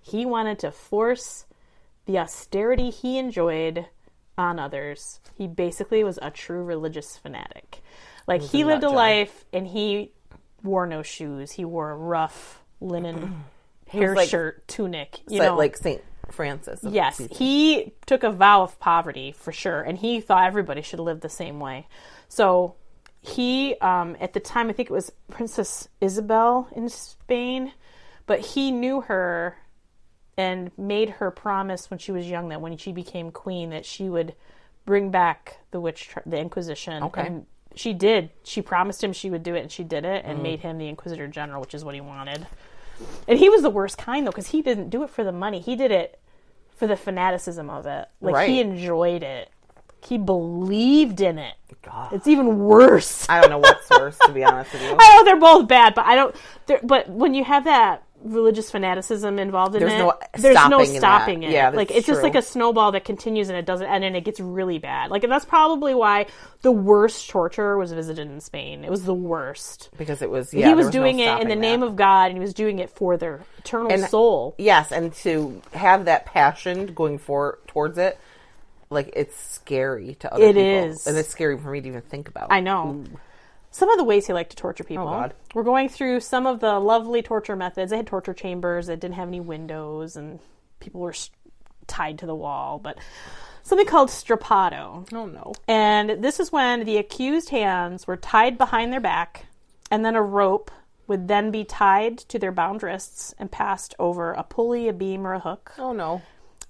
He wanted to force the austerity he enjoyed on others. He basically was a true religious fanatic. Like, he lived a life, and he wore no shoes. He wore a rough linen hair shirt, tunic. You know, like St. Francis. Yes, he took a vow of poverty, for sure, and he thought everybody should live the same way. So he, at the time, I think it was Princess Isabel in Spain, but he knew her and made her promise when she was young that when she became queen that she would bring back the Inquisition. Okay. And she did. She promised him she would do it, and she did it, and made him the Inquisitor General, which is what he wanted. And he was the worst kind, though, because he didn't do it for the money. He did it for the fanaticism of it. Like, he enjoyed it. He believed in it. God. It's even worse. I don't know what's worse, to be honest with you. I know they're both bad, but but when you have that religious fanaticism involved in there's no stopping it. Yeah, like, it's true. Just like a snowball that continues and it doesn't end, and it gets really bad. Like, and that's probably why the worst torture was visited in Spain. It was the worst because it was. He was doing it in the name of God, and he was doing it for their eternal soul. Yes, and to have that passion going towards it, like, it's scary to other people. It is, and it's scary for me to even think about. I know. Ooh. Some of the ways he liked to torture people. Oh, God. We're going through some of the lovely torture methods. They had torture chambers that didn't have any windows, and people were tied to the wall. But something called strappado. Oh, no. And this is when the accused hands were tied behind their back, and then a rope would then be tied to their bound wrists and passed over a pulley, a beam, or a hook. Oh, no.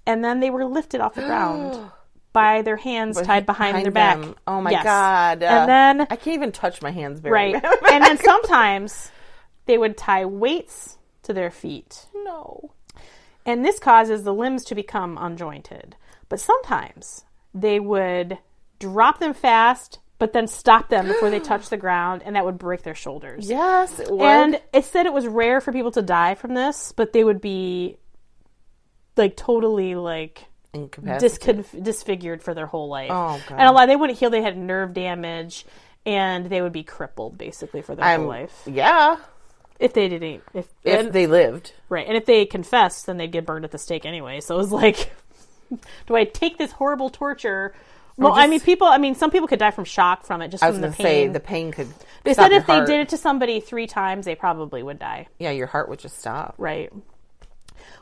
And then they were lifted off the ground by their hands tied behind their back. Oh, my God. And then I can't even touch my hands very right. And then sometimes they would tie weights to their feet. No. And this causes the limbs to become unjointed. But sometimes they would drop them fast, but then stop them before they touch the ground, and that would break their shoulders. Yes, it would. And it said it was rare for people to die from this, but they would be, like, totally, like, disfigured for their whole life. Oh, God. And they wouldn't heal. They had nerve damage, and they would be crippled basically for their whole life. Yeah, if they didn't, if they lived, right. And if they confessed, then they'd get burned at the stake anyway. So it was like, do I take this horrible torture? Well, some people could die from shock from it, just from the pain. Say the pain could. They said if they did it to somebody 3 times, they probably would die. Yeah, your heart would just stop. Right.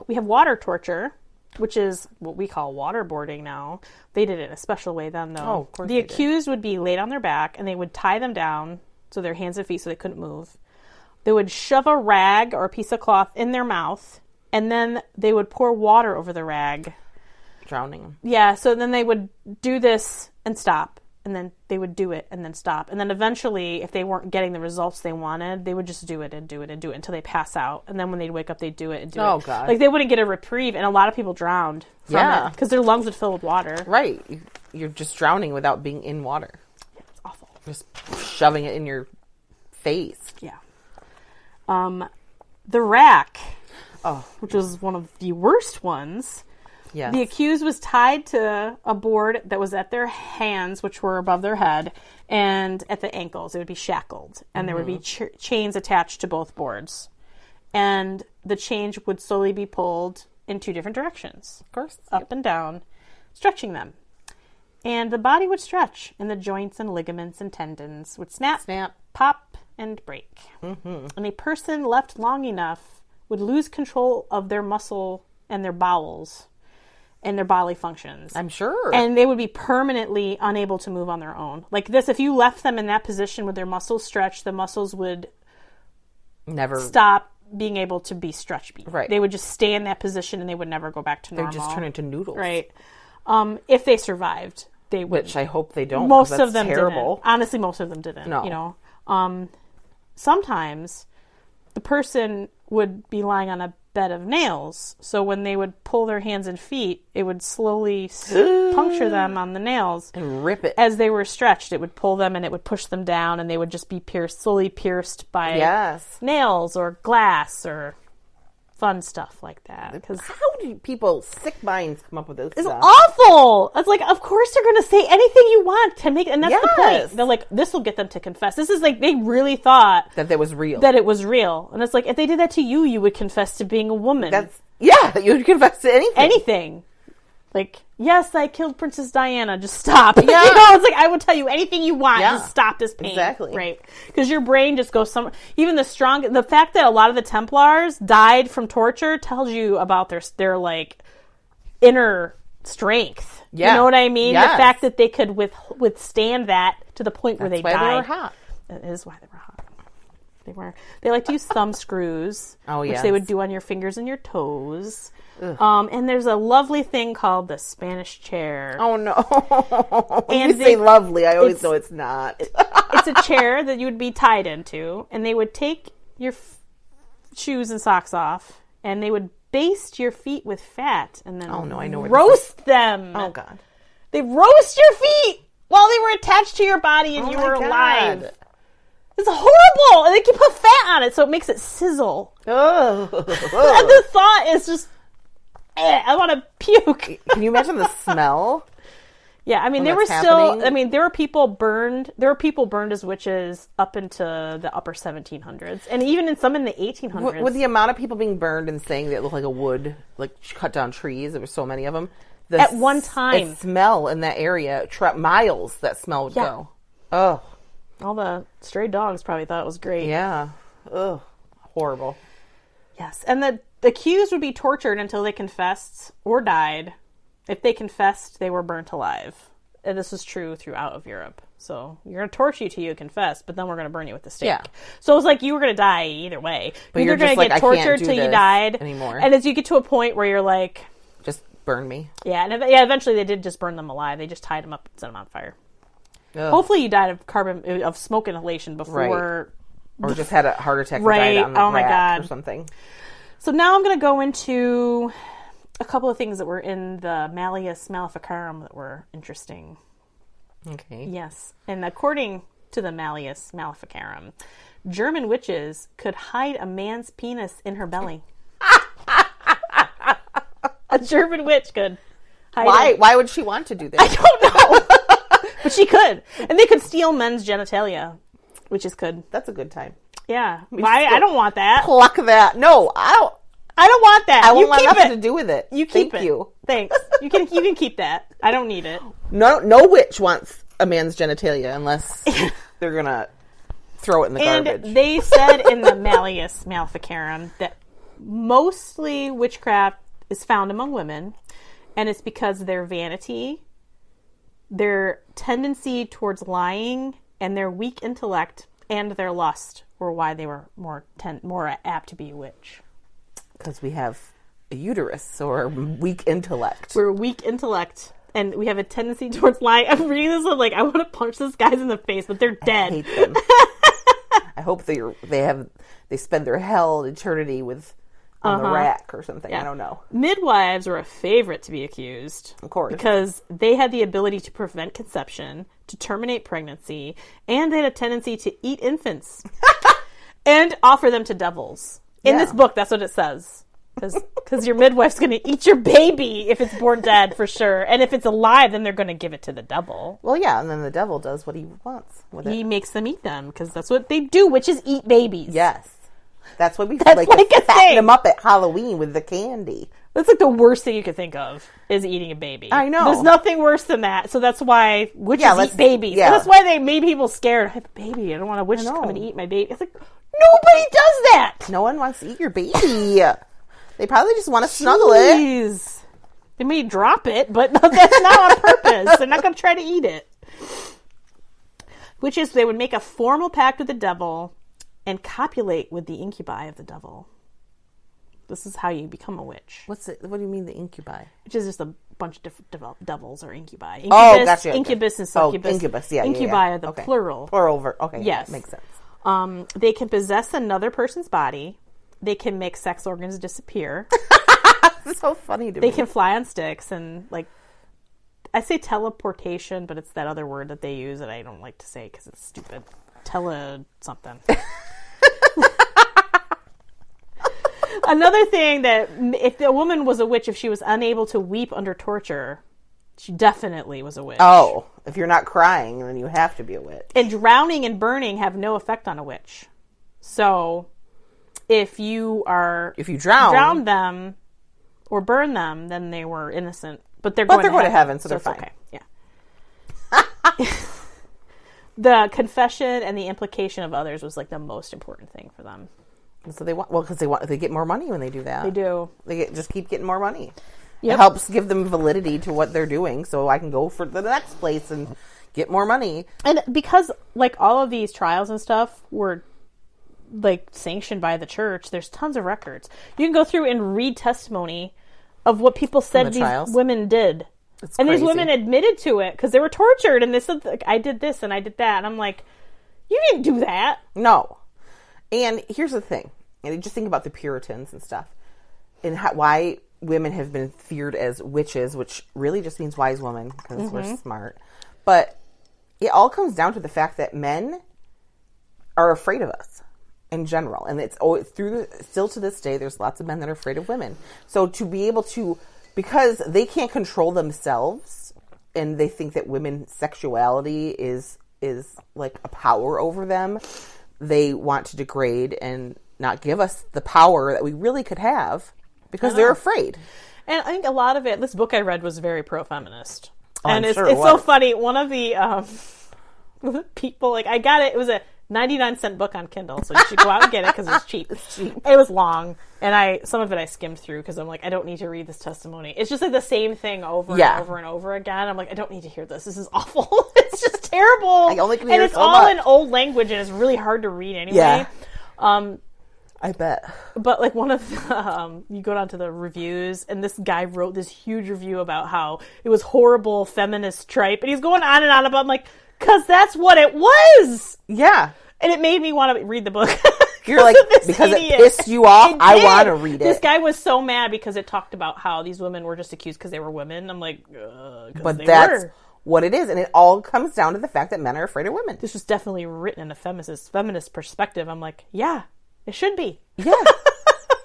We have water torture, which is what we call waterboarding now. They did it in a special way then, though. Oh, of course the accused would be laid on their back, and they would tie them down, so their hands and feet, so they couldn't move. They would shove a rag or a piece of cloth in their mouth, and then they would pour water over the rag. Drowning them. Yeah, so then they would do this and stop, and then they would do it and then stop. And then eventually, if they weren't getting the results they wanted, they would just do it and do it and do it until they pass out. And then when they'd wake up, they'd do it and do it. Oh, God. Like, they wouldn't get a reprieve, and a lot of people drowned from it because their lungs would fill with water. Right. You're just drowning without being in water. Yeah, it's awful. Just shoving it in your face. Yeah. The rack, which was one of the worst ones. Yes. The accused was tied to a board that was at their hands, which were above their head, and at the ankles. It would be shackled, and there would be chains attached to both boards. And the chains would slowly be pulled in 2 different directions. Of course. Up and down, stretching them. And the body would stretch, and the joints and ligaments and tendons would snap, pop, and break. Mm-hmm. And a person left long enough would lose control of their muscle and their bowels and their bodily functions. I'm sure. And they would be permanently unable to move on their own. Like this, if you left them in that position with their muscles stretched, the muscles would never stop being able to be stretched. Right. They would just stay in that position and they would never go back to normal. They would just turn into noodles. Right. If they survived, they would. Which I hope they don't. Most of them terrible. didn't. Honestly, most of them didn't. No. You know, sometimes the person would be lying on a bed of nails. So when they would pull their hands and feet, it would slowly puncture them on the nails. And rip it. As they were stretched, it would pull them and it would push them down, and they would just be slowly pierced by nails or glass or fun stuff like that. Because how do people, sick minds, come up with this it's stuff? awful. It's like, of course they're going to say anything you want to make, and that's the point. They're like, this will get them to confess. This is like, they really thought that it was real. That it was real. And it's like, if they did that to you, you would confess to being a woman. Yeah, you would confess to anything. Anything. Like, yes, I killed Princess Diana. Just stop. Yeah. It's like, I will tell you anything you want. Yeah. Just stop this pain. Exactly. Right. Because your brain just goes somewhere. Even the fact that a lot of the Templars died from torture tells you about their like, inner strength. Yeah. You know what I mean? Yes. The fact that they could withstand that to the point where That's they died. why they were hot. That is why they were hot. They like to use thumb screws, which they would do on your fingers and your toes. And there's a lovely thing called the Spanish chair. Oh no! When you say lovely, I always know it's not. It's a chair that you would be tied into, and they would take your shoes and socks off, and they would baste your feet with fat, and then I know roast them. Oh god! They roast your feet while they were attached to your body, and you were alive. It's horrible! And they can put fat on it, so it makes it sizzle. Oh. And the thought is just, I want to puke. Can you imagine the smell? Yeah, I mean, there were people burned. There were people burned as witches up into the upper 1700s, and even some in the 1800s. With the amount of people being burned and saying that it looked like a wood, like cut down trees, there were so many of them. At one time, the smell in that area, miles that smell would go. Oh. All the stray dogs probably thought it was great. Yeah. Ugh. Horrible. Yes. And the accused would be tortured until they confessed or died. If they confessed, they were burnt alive. And this was true throughout of Europe. So you're going to torture you till you confess, but then we're going to burn you with the stake. Yeah. So it was like you were going to die either way. But you're going to get tortured till you died. Anymore. And as you get to a point where you're like... Just burn me. Yeah. And eventually they did just burn them alive. They just tied them up and set them on fire. Ugh. Hopefully you died of smoke inhalation before... Right. Or just had a heart attack and right. died on the my God. or something. So now I'm going to go into a couple of things that were in the Malleus Maleficarum that were interesting. Okay. Yes. And according to the Malleus Maleficarum, German witches could hide a man's penis in her belly. A German witch could hide it. Why would she want to do that? I don't know. But she could. And they could steal men's genitalia, which is good. That's a good time. Yeah. Why? I don't want that. Pluck that. No, I don't want that. I won't want nothing to do with it. You keep it. Thank you. Thanks. You can keep that. I don't need it. No witch wants a man's genitalia unless they're going to throw it in the garbage. And they said in the Malleus Maleficarum that mostly witchcraft is found among women, and it's because their vanity, their tendency towards lying, and their weak intellect and their lust were why they were more apt to be a witch. Because we have a uterus or weak intellect. We're weak intellect, and we have a tendency towards lying. I'm reading this, I'm like, I want to punch these guys in the face, but they're dead. I hate them. I hope they spend their hell eternity on the rack or something. Yeah. I don't know. Midwives were a favorite to be accused. Of course. Because they had the ability to prevent conception, to terminate pregnancy, and they had a tendency to eat infants and offer them to devils. In this book, that's what it says. Because your midwife's going to eat your baby if it's born dead, for sure. And if it's alive, then they're going to give it to the devil. Well, yeah, and then the devil does what he wants with it. He makes them eat them, because that's what they do. Witches eat babies. Yes. That's what we like to fatten them up at Halloween with the candy. That's like the worst thing you could think of, is eating a baby. I know. There's nothing worse than that. So that's why witches eat babies. Yeah. And that's why they made people scared. I have a baby. I don't want a witch to come and eat my baby. It's like, nobody does that. No one wants to eat your baby. They probably just want to snuggle it. They may drop it, but that's not on purpose. They're not going to try to eat it. Witches, they would make a formal pact with the devil and copulate with the incubi of the devil. This is how you become a witch. What do you mean, the incubi? Which is just a bunch of different devils or incubi. Gotcha. Incubus and succubus. Incubus, yeah. Incubi are the okay. plural. Okay, yes. Yeah, makes sense. They can possess another person's body. They can make sex organs disappear. It's so funny to me. They can fly on sticks and, like, I say teleportation, but it's that other word that they use that I don't like to say because it's stupid. Something. Another thing that if the woman was a witch, if she was unable to weep under torture, she definitely was a witch. Oh, if you're not crying, then you have to be a witch. And drowning and burning have no effect on a witch. So if you drown them, or burn them, then they were innocent. But they're going to heaven, so they're fine. Okay. Yeah. The confession and the implication of others was like the most important thing for them. So because they get more money when they do that. They do. Just keep getting more money. Yep. It helps give them validity to what they're doing, so I can go for the next place and get more money. And because like all of these trials and stuff were like sanctioned by the church, there's tons of records. You can go through and read testimony of what people said these women did. It's and crazy. These women admitted to it because they were tortured, and they said, like, I did this and I did that. And I'm like, you didn't do that. No. And here's the thing. And just think about the Puritans and stuff. And why women have been feared as witches, which really just means wise women because we're smart. But it all comes down to the fact that men are afraid of us in general. And it's always still to this day, there's lots of men that are afraid of women. So to be able to, because they can't control themselves and they think that women's sexuality is like a power over them, they want to degrade and not give us the power that we really could have because they're afraid. And I think a lot of it, this book I read was very pro-feminist. Oh, and it's so funny. One of the people, like, I got it. It was a 99-cent book on Kindle, so you should go out and get it because it's cheap. It's cheap. It was long, and some of it I skimmed through because I'm like, I don't need to read this testimony. It's just like the same thing over and over and over again. I'm like, I don't need to hear this. This is awful. It's just terrible. I only can hear and it's so all much. in old language, and it's really hard to read anyway. Yeah. I bet. But like one of the, you go down to the reviews, and this guy wrote this huge review about how it was horrible feminist tripe, and he's going on and on about, I'm like, because that's what it was. Yeah. And it made me want to read the book. You're like, because it pissed you off, I want to read it. This guy was so mad because it talked about how these women were just accused because they were women. I'm like, but that's what it is. And it all comes down to the fact that men are afraid of women. This was definitely written in a feminist perspective. I'm like, yeah, it should be. Yeah.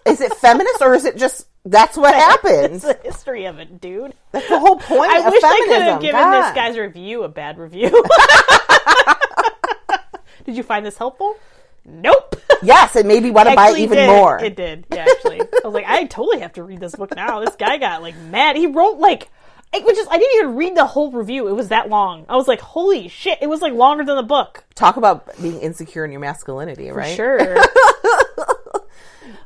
Is it feminist or is it just, that's what happens? It's the history of it, dude. That's the whole point of feminism. I wish I could have given this guy's review a bad review. Did you find this helpful? Nope. Yes, it made me want to buy even more. It did. Yeah, actually. I was like, I totally have to read this book now. This guy got like mad. He wrote like, I didn't even read the whole review. It was that long. I was like, holy shit. It was like longer than the book. Talk about being insecure in your masculinity, right? For sure.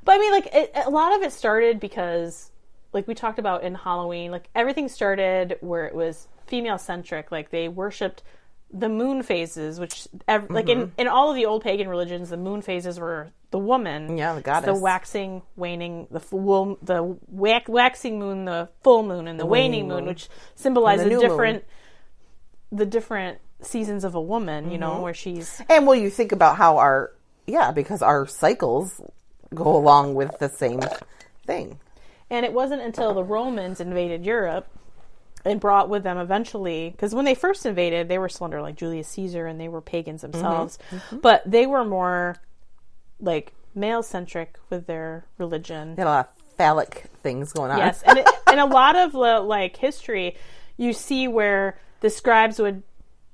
But I mean, like, a lot of it started because, like we talked about in Halloween, like everything started where it was female centric. Like they worshipped the moon phases, which like in all of the old pagan religions, the moon phases were the woman. Yeah, the goddess. The waxing, waning, the waxing moon, the full moon, and the waning moon, which symbolize the different seasons of a woman. You know, where she's you think about how because our cycles go along with the same thing. And it wasn't until the Romans invaded Europe and brought with them eventually, because when they first invaded, they were still under like Julius Caesar and they were pagans themselves, but they were more like male-centric with their religion. They had a lot of phallic things going on. Yes, and a lot of like history, you see where the scribes would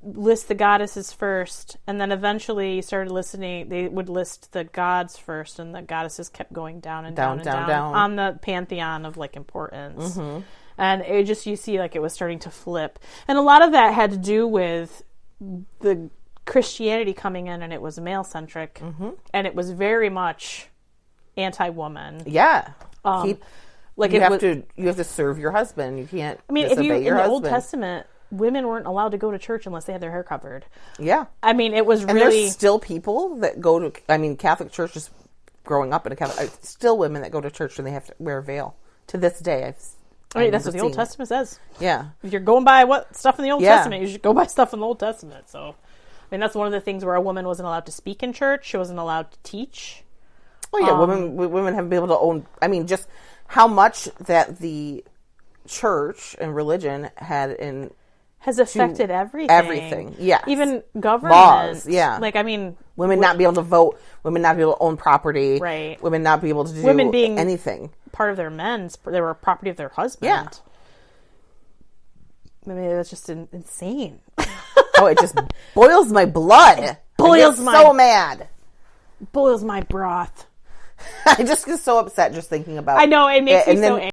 list the goddesses first, and then eventually you started listening, they would list the gods first, and the goddesses kept going down and down on the pantheon of like importance. And it just, you see like it was starting to flip. And a lot of that had to do with the Christianity coming in, and it was male-centric, and it was very much anti-woman. Yeah. Like you have to serve your husband. You can't disobey your husband. In the Old Testament, women weren't allowed to go to church unless they had their hair covered. Yeah. I mean, it was and really... there's still people that go to... I mean, Catholic Church, just growing up in a Catholic... Still women that go to church and they have to wear a veil. To this day, that's what the Old Testament says. Yeah. If you're going by what stuff in the Old Testament, you should go by stuff in the Old Testament. So, I mean, that's one of the things where a woman wasn't allowed to speak in church. She wasn't allowed to teach. Oh, yeah. Women haven't been able to own... I mean, just how much that the church and religion had in... has affected everything. Everything, yes. Even government. Laws, yeah. Like, I mean... Women not be able to vote. Women not be able to own property. Right. Women not be able to do women being anything. Part of their men's... They were property of their husband. Yeah. I mean, that's just insane. Oh, it just boils my blood. So mad. Boils my broth. I just get so upset just thinking about it. I know, it makes me so angry.